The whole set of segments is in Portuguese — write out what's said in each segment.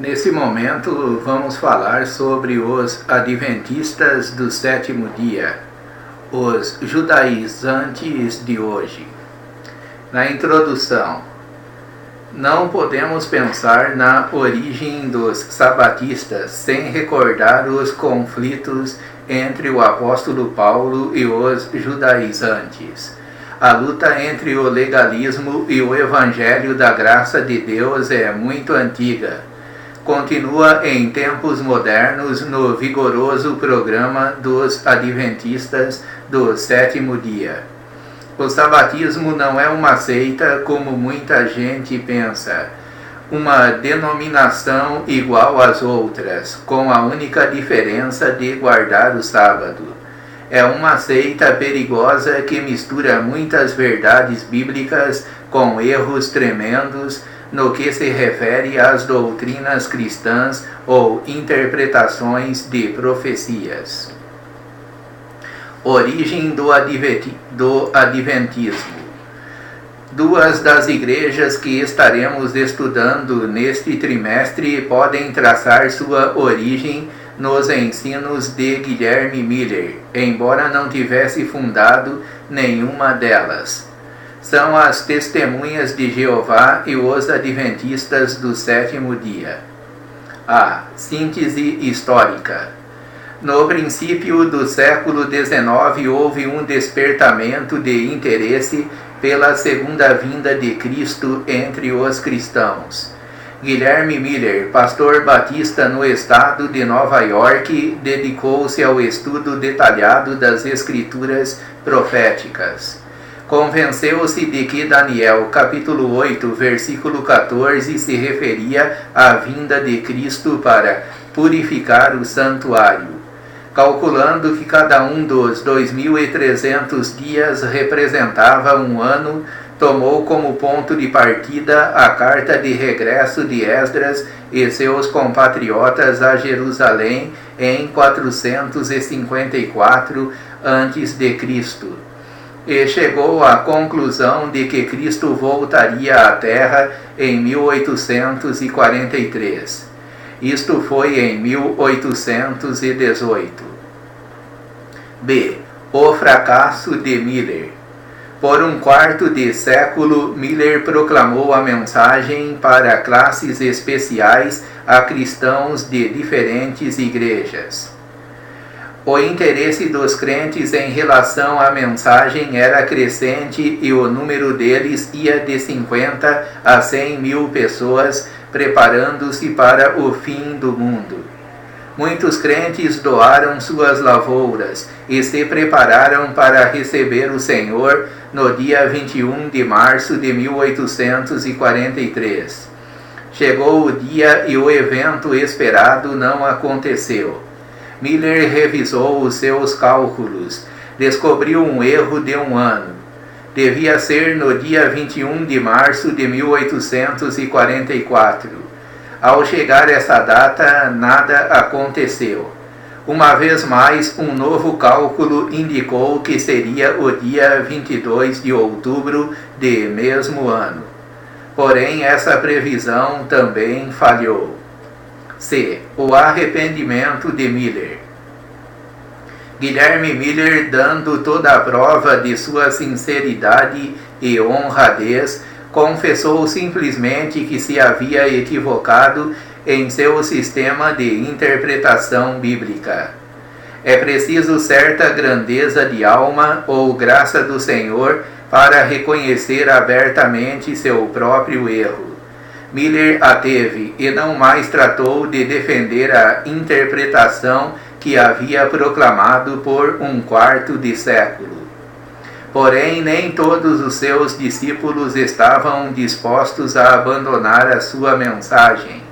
Nesse momento, vamos falar sobre os adventistas do sétimo dia, os judaizantes de hoje. Na introdução, não podemos pensar na origem dos sabatistas sem recordar os conflitos entre o apóstolo Paulo e os judaizantes. A luta entre o legalismo e o evangelho da graça de Deus é muito antiga. Continua em tempos modernos no vigoroso programa dos adventistas do sétimo dia. O sabatismo não é uma seita como muita gente pensa, uma denominação igual às outras, com a única diferença de guardar o sábado. É uma seita perigosa que mistura muitas verdades bíblicas com erros tremendos no que se refere às doutrinas cristãs ou interpretações de profecias. Origem do adventismo. Duas das igrejas que estaremos estudando neste trimestre podem traçar sua origem nos ensinos de Guilherme Miller, embora não tivesse fundado nenhuma delas. São as Testemunhas de Jeová e os Adventistas do sétimo dia. A síntese histórica. No princípio do século XIX houve um despertamento de interesse pela segunda vinda de Cristo entre os cristãos. Guilherme Miller, pastor batista no estado de Nova York, dedicou-se ao estudo detalhado das escrituras proféticas. Convenceu-se de que Daniel, capítulo 8, versículo 14, se referia à vinda de Cristo para purificar o santuário. Calculando que cada um dos 2.300 dias representava um ano, tomou como ponto de partida a carta de regresso de Esdras e seus compatriotas a Jerusalém em 454 a.C., e chegou à conclusão de que Cristo voltaria à Terra em 1843. Isto foi em 1818. B. O fracasso de Miller. Por um quarto de século, Miller proclamou a mensagem para classes especiais a cristãos de diferentes igrejas. O interesse dos crentes em relação à mensagem era crescente e o número deles ia de 50 a 100 mil pessoas, preparando-se para o fim do mundo. Muitos crentes doaram suas lavouras e se prepararam para receber o Senhor no dia 21 de março de 1843. Chegou o dia e o evento esperado não aconteceu. Miller revisou os seus cálculos. Descobriu um erro de um ano. Devia ser no dia 21 de março de 1844. Ao chegar essa data, nada aconteceu. Uma vez mais, um novo cálculo indicou que seria o dia 22 de outubro de mesmo ano. Porém, essa previsão também falhou. C. O arrependimento de Miller. Guilherme Miller, dando toda a prova de sua sinceridade e honradez, confessou simplesmente que se havia equivocado em seu sistema de interpretação bíblica. É preciso certa grandeza de alma ou graça do Senhor para reconhecer abertamente seu próprio erro. Miller a teve e não mais tratou de defender a interpretação que havia proclamado por um quarto de século. Porém, nem todos os seus discípulos estavam dispostos a abandonar a sua mensagem.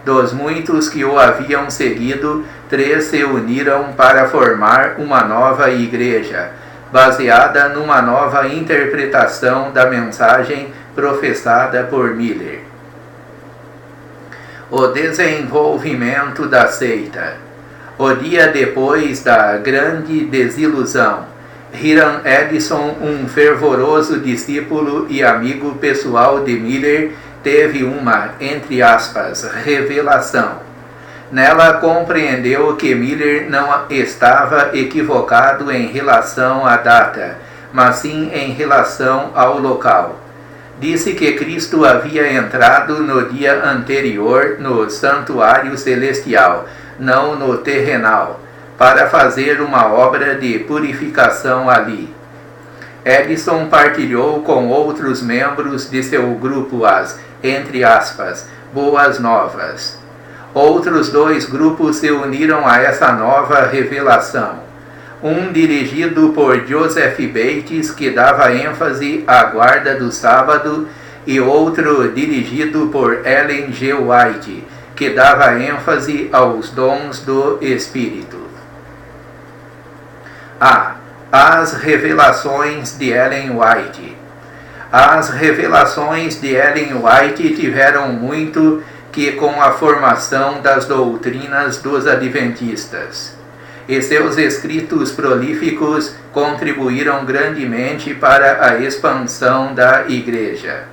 Dos muitos que o haviam seguido, 3 se uniram para formar uma nova igreja, baseada numa nova interpretação da mensagem professada por Miller. O desenvolvimento da seita. O dia depois da grande desilusão, Hiram Edison, um fervoroso discípulo e amigo pessoal de Miller, teve uma, entre aspas, revelação. Nela compreendeu que Miller não estava equivocado em relação à data, mas sim em relação ao local. Disse que Cristo havia entrado no dia anterior no santuário celestial, não no terrenal, para fazer uma obra de purificação ali. Edison partilhou com outros membros de seu grupo as, entre aspas, boas novas. Outros 2 grupos se uniram a essa nova revelação. Um dirigido por Joseph Bates, que dava ênfase à guarda do sábado, e outro dirigido por Ellen G. White, que dava ênfase aos dons do Espírito. As revelações de Ellen White. As revelações de Ellen White tiveram muito que com a formação das doutrinas dos adventistas, e seus escritos prolíficos contribuíram grandemente para a expansão da Igreja.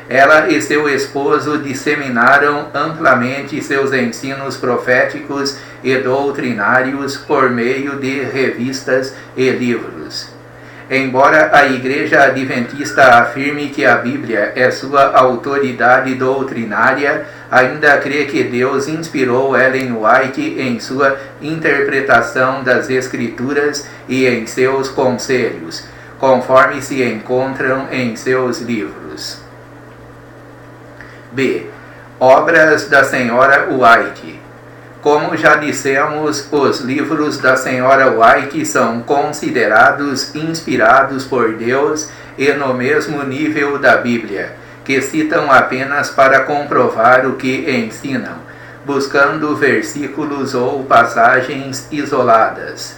Ela e seu esposo disseminaram amplamente seus ensinos proféticos e doutrinários por meio de revistas e livros. Embora a Igreja Adventista afirme que a Bíblia é sua autoridade doutrinária, ainda crê que Deus inspirou Ellen White em sua interpretação das Escrituras e em seus conselhos, conforme se encontram em seus livros. B. Obras da Senhora White. Como já dissemos, os livros da Senhora White são considerados inspirados por Deus e no mesmo nível da Bíblia, que citam apenas para comprovar o que ensinam, buscando versículos ou passagens isoladas.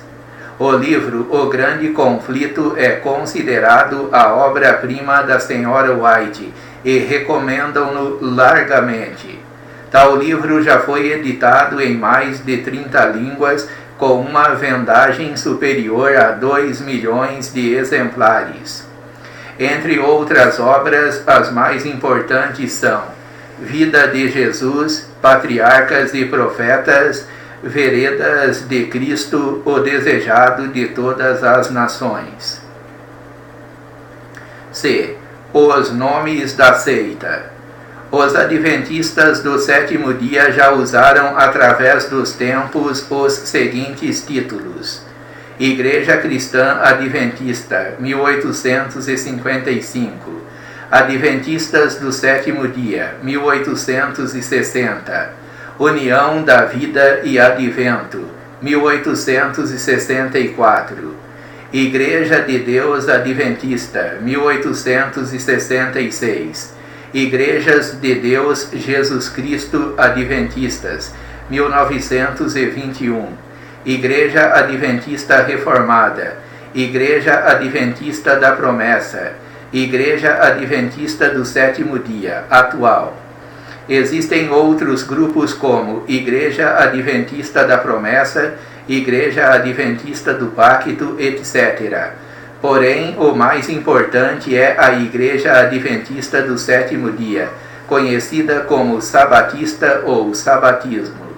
O livro O Grande Conflito é considerado a obra-prima da Senhora White e recomendam-no largamente. Tal livro já foi editado em mais de 30 línguas, com uma vendagem superior a 2 milhões de exemplares. Entre outras obras, as mais importantes são Vida de Jesus, Patriarcas e Profetas, Veredas de Cristo, o Desejado de Todas as Nações. C. Os nomes da seita. Os adventistas do sétimo dia já usaram através dos tempos os seguintes títulos: Igreja Cristã Adventista, 1855. Adventistas do sétimo dia, 1860. União da Vida e Advento, 1864. Igreja de Deus Adventista, 1866. Igrejas de Deus Jesus Cristo Adventistas, 1921. Igreja Adventista Reformada, Igreja Adventista da Promessa, Igreja Adventista do Sétimo Dia, atual. Existem outros grupos como Igreja Adventista da Promessa, Igreja Adventista do Pacto, etc. Porém, o mais importante é a Igreja Adventista do Sétimo Dia, conhecida como Sabatista ou Sabatismo.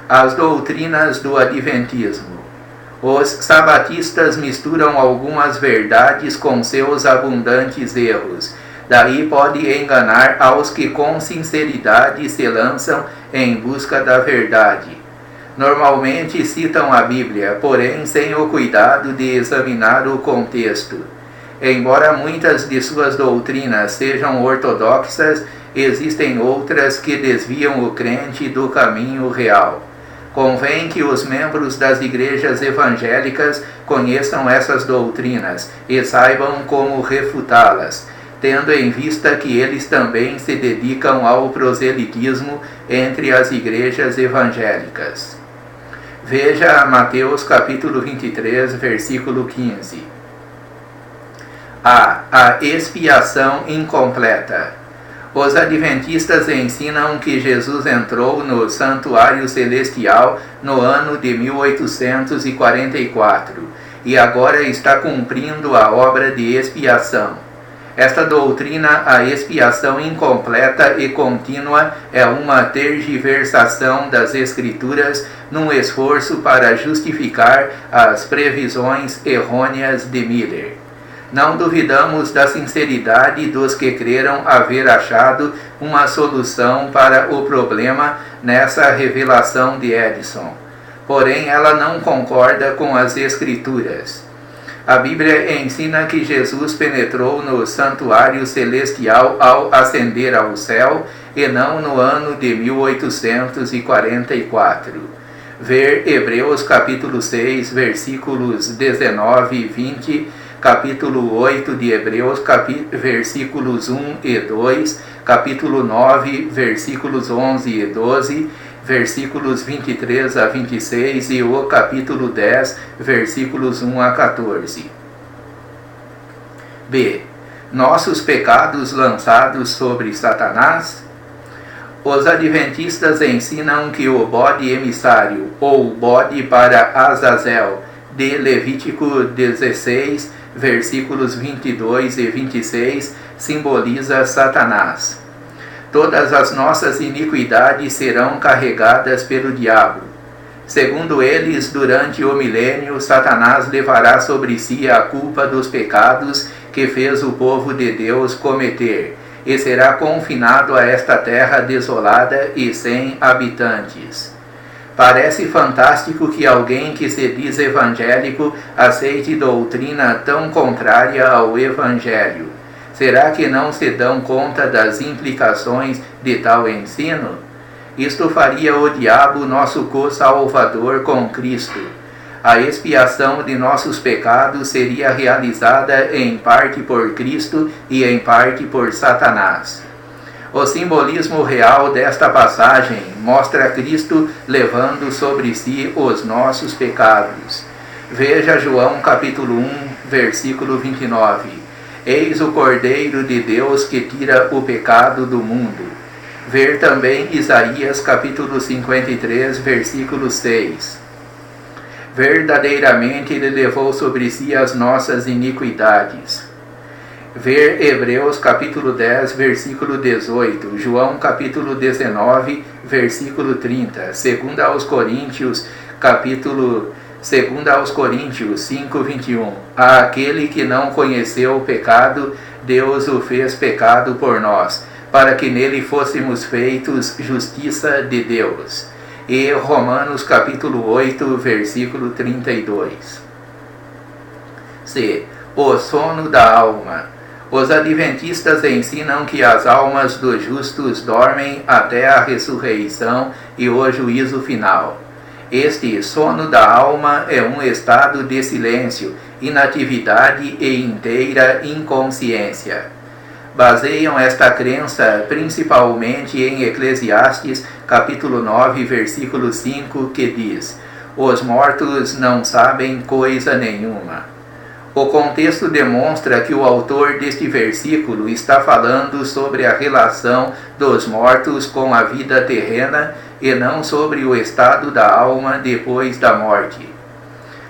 As doutrinas do Adventismo. Os sabatistas misturam algumas verdades com seus abundantes erros. Daí pode enganar aos que com sinceridade se lançam em busca da verdade. Normalmente citam a Bíblia, porém sem o cuidado de examinar o contexto. Embora muitas de suas doutrinas sejam ortodoxas, existem outras que desviam o crente do caminho real. Convém que os membros das igrejas evangélicas conheçam essas doutrinas e saibam como refutá-las, tendo em vista que eles também se dedicam ao proselitismo entre as igrejas evangélicas. Veja Mateus capítulo 23, versículo 15. A expiação incompleta. Os adventistas ensinam que Jesus entrou no santuário celestial no ano de 1844 e agora está cumprindo a obra de expiação. Esta doutrina, a expiação incompleta e contínua, é uma tergiversação das Escrituras num esforço para justificar as previsões errôneas de Miller. Não duvidamos da sinceridade dos que creram haver achado uma solução para o problema nessa revelação de Edison. Porém, ela não concorda com as Escrituras. A Bíblia ensina que Jesus penetrou no santuário celestial ao ascender ao céu e não no ano de 1844. Ver Hebreus capítulo 6, versículos 19 e 20, capítulo 8 de Hebreus, versículos 1 e 2, capítulo 9, versículos 11 e 12, versículos 23 a 26 e o capítulo 10, versículos 1 a 14. B. Nossos pecados lançados sobre Satanás? Os adventistas ensinam que o bode emissário, ou bode para Azazel, de Levítico 16, versículos 22 e 26, simboliza Satanás. Todas as nossas iniquidades serão carregadas pelo diabo. Segundo eles, durante o milênio, Satanás levará sobre si a culpa dos pecados que fez o povo de Deus cometer, e será confinado a esta terra desolada e sem habitantes. Parece fantástico que alguém que se diz evangélico aceite doutrina tão contrária ao Evangelho. Será que não se dão conta das implicações de tal ensino? Isto faria o diabo nosso co-salvador com Cristo. A expiação de nossos pecados seria realizada em parte por Cristo e em parte por Satanás. O simbolismo real desta passagem mostra Cristo levando sobre si os nossos pecados. Veja João capítulo 1, versículo 29. Eis o Cordeiro de Deus que tira o pecado do mundo. Ver também Isaías capítulo 53, versículo 6. Verdadeiramente ele levou sobre si as nossas iniquidades. Ver Hebreus capítulo 10, versículo 18, João capítulo 19, versículo 30, 2 aos Coríntios, capítulo 5, 21. A aquele que não conheceu o pecado, Deus o fez pecado por nós, para que nele fôssemos feitos justiça de Deus. E Romanos capítulo 8, versículo 32. C. O sono da alma. Os adventistas ensinam que as almas dos justos dormem até a ressurreição e o juízo final. Este sono da alma é um estado de silêncio, inatividade e inteira inconsciência. Baseiam esta crença principalmente em Eclesiastes, capítulo 9, versículo 5, que diz: os mortos não sabem coisa nenhuma. O contexto demonstra que o autor deste versículo está falando sobre a relação dos mortos com a vida terrena e não sobre o estado da alma depois da morte.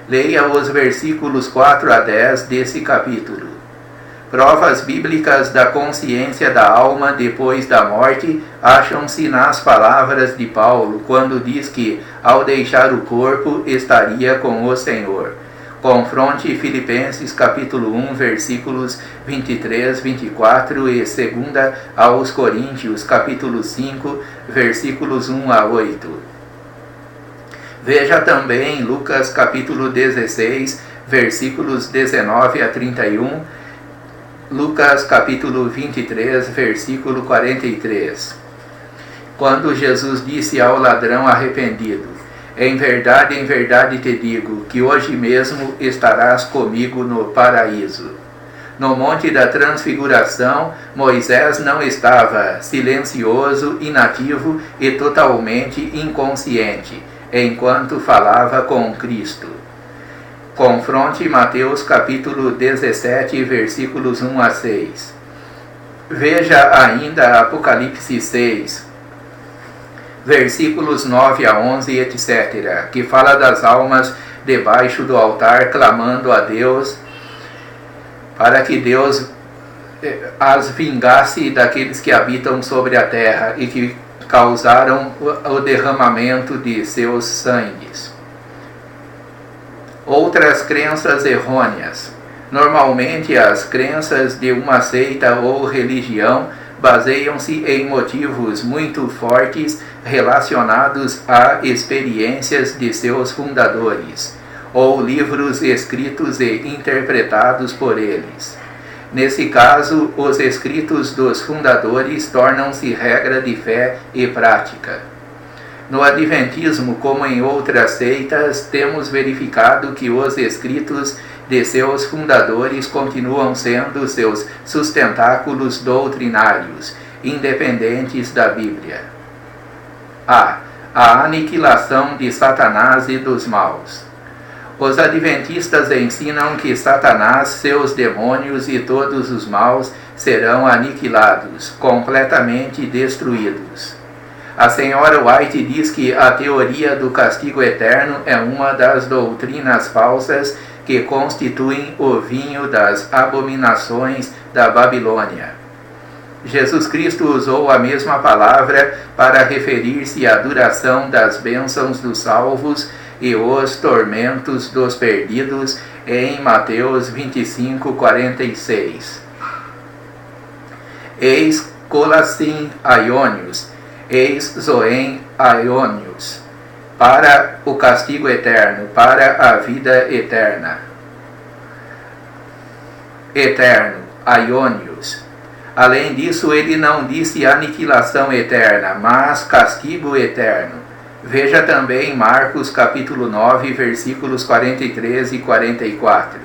Leia os versículos 4 a 10 desse capítulo. Provas bíblicas da consciência da alma depois da morte acham-se nas palavras de Paulo, quando diz que, ao deixar o corpo, estaria com o Senhor. Confronte Filipenses capítulo 1, versículos 23, 24 e 2 aos Coríntios capítulo 5, versículos 1 a 8. Veja também Lucas capítulo 16, versículos 19 a 31, Lucas capítulo 23, versículo 43. Quando Jesus disse ao ladrão arrependido: em verdade te digo, que hoje mesmo estarás comigo no paraíso. No Monte da Transfiguração, Moisés não estava silencioso, inativo e totalmente inconsciente, enquanto falava com Cristo. Confronte Mateus capítulo 17, versículos 1 a 6. Veja ainda Apocalipse 6, versículos 9 a 11, etc., que fala das almas debaixo do altar clamando a Deus para que Deus as vingasse daqueles que habitam sobre a terra e que causaram o derramamento de seus sangues. Outras crenças errôneas. Normalmente, as crenças de uma seita ou religião baseiam-se em motivos muito fortes relacionados a experiências de seus fundadores, ou livros escritos e interpretados por eles. Nesse caso, os escritos dos fundadores tornam-se regra de fé e prática. No Adventismo, como em outras seitas, temos verificado que os escritos de seus fundadores continuam sendo seus sustentáculos doutrinários, independentes da Bíblia. A aniquilação de Satanás e dos maus. Os adventistas ensinam que Satanás, seus demônios e todos os maus serão aniquilados, completamente destruídos. A senhora White diz que a teoria do castigo eterno é uma das doutrinas falsas que constituem o vinho das abominações da Babilônia. Jesus Cristo usou a mesma palavra para referir-se à duração das bênçãos dos salvos e os tormentos dos perdidos em Mateus 25:46. Eis Colassim Aionius, eis Zoen Aionius, para o castigo eterno, para a vida eterna. Eterno, Aionius. Além disso, ele não disse aniquilação eterna, mas castigo eterno. Veja também Marcos capítulo 9, versículos 43 e 44.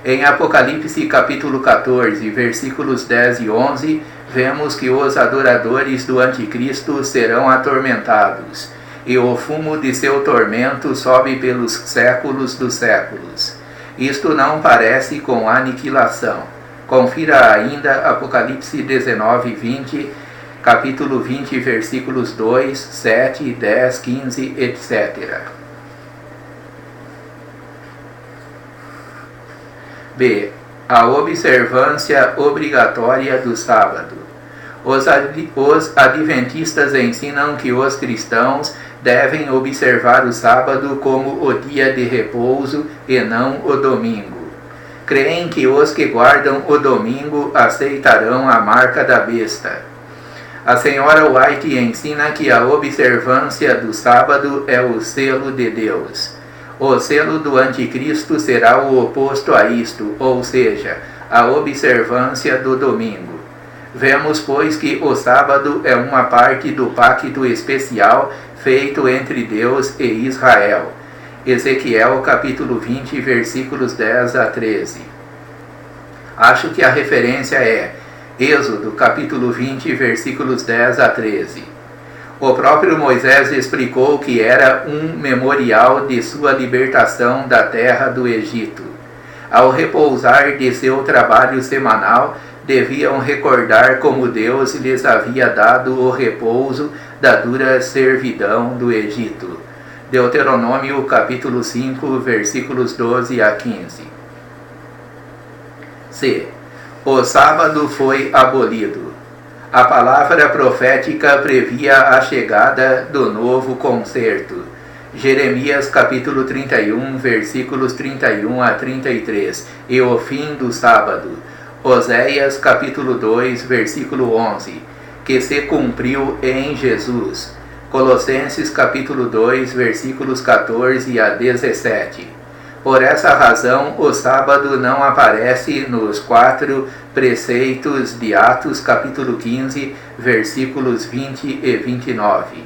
Em Apocalipse capítulo 14, versículos 10 e 11, vemos que os adoradores do anticristo serão atormentados, e o fumo de seu tormento sobe pelos séculos dos séculos. Isto não parece com aniquilação. Confira ainda Apocalipse 19, 20, capítulo 20, versículos 2, 7, 10, 15, etc. B. A observância obrigatória do sábado. Os adventistas ensinam que os cristãos devem observar o sábado como o dia de repouso e não o domingo. Creem que os que guardam o domingo aceitarão a marca da besta. A senhora White ensina que a observância do sábado é o selo de Deus. O selo do anticristo será o oposto a isto, ou seja, a observância do domingo. Vemos, pois, que o sábado é uma parte do pacto especial feito entre Deus e Israel. Ezequiel capítulo 20, versículos 10 a 13. Acho que a referência é Êxodo capítulo 20, versículos 10 a 13. O próprio Moisés explicou que era um memorial de sua libertação da terra do Egito. Ao repousar de seu trabalho semanal, deviam recordar como Deus lhes havia dado o repouso da dura servidão do Egito. Deuteronômio capítulo 5, versículos 12 a 15. C. O sábado foi abolido. A palavra profética previa a chegada do novo concerto. Jeremias capítulo 31, versículos 31 a 33, e o fim do sábado. Oséias capítulo 2, versículo 11, que se cumpriu em Jesus. Colossenses capítulo 2, versículos 14 a 17. Por essa razão, o sábado não aparece nos 4 preceitos de Atos capítulo 15, versículos 20 e 29.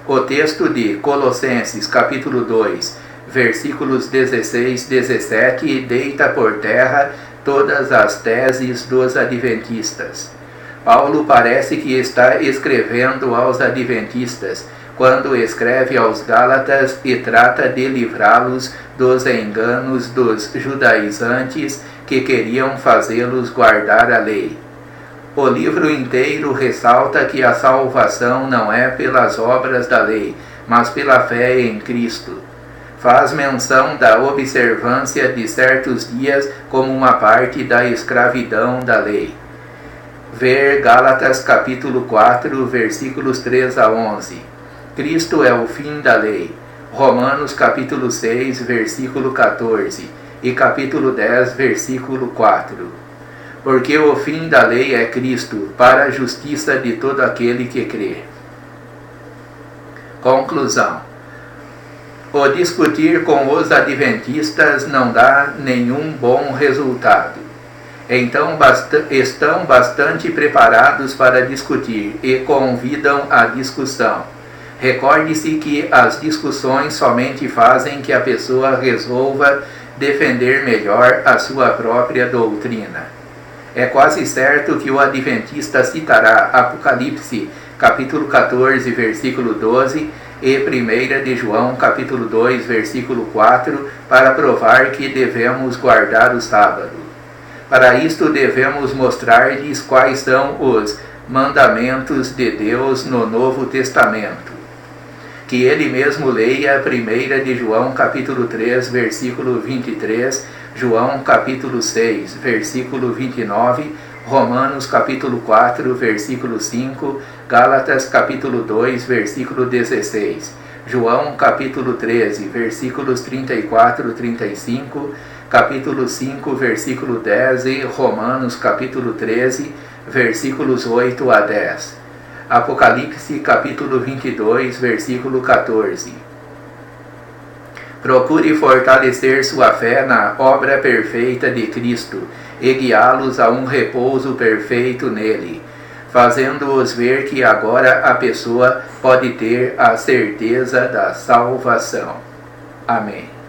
O texto de Colossenses capítulo 2, versículos 16 e 17 deita por terra todas as teses dos adventistas. Paulo parece que está escrevendo aos adventistas, quando escreve aos Gálatas e trata de livrá-los dos enganos dos judaizantes que queriam fazê-los guardar a lei. O livro inteiro ressalta que a salvação não é pelas obras da lei, mas pela fé em Cristo. faz menção da observância de certos dias como uma parte da escravidão da lei. Ver Gálatas capítulo 4, versículos 3 a 11. Cristo é o fim da lei. Romanos capítulo 6, versículo 14 e capítulo 10, versículo 4. Porque o fim da lei é Cristo, para a justiça de todo aquele que crê. Conclusão. O discutir com os adventistas não dá nenhum bom resultado. Então estão bastante preparados para discutir e convidam à discussão. Recorde-se que as discussões somente fazem que a pessoa resolva defender melhor a sua própria doutrina. É quase certo que o adventista citará Apocalipse capítulo 14, versículo 12, e 1 de João, capítulo 2, versículo 4, para provar que devemos guardar o sábado. Para isto devemos mostrar-lhes quais são os mandamentos de Deus no Novo Testamento. Que ele mesmo leia 1 de João, capítulo 3, versículo 23, João, capítulo 6, versículo 29, Romanos capítulo 4, versículo 5, Gálatas capítulo 2, versículo 16, João capítulo 13, versículos 34 e 35, capítulo 5, versículo 10 e Romanos capítulo 13, versículos 8 a 10. Apocalipse capítulo 22, versículo 14. Procure fortalecer sua fé na obra perfeita de Cristo e guiá-los a um repouso perfeito nele, fazendo-os ver que agora a pessoa pode ter a certeza da salvação. Amém.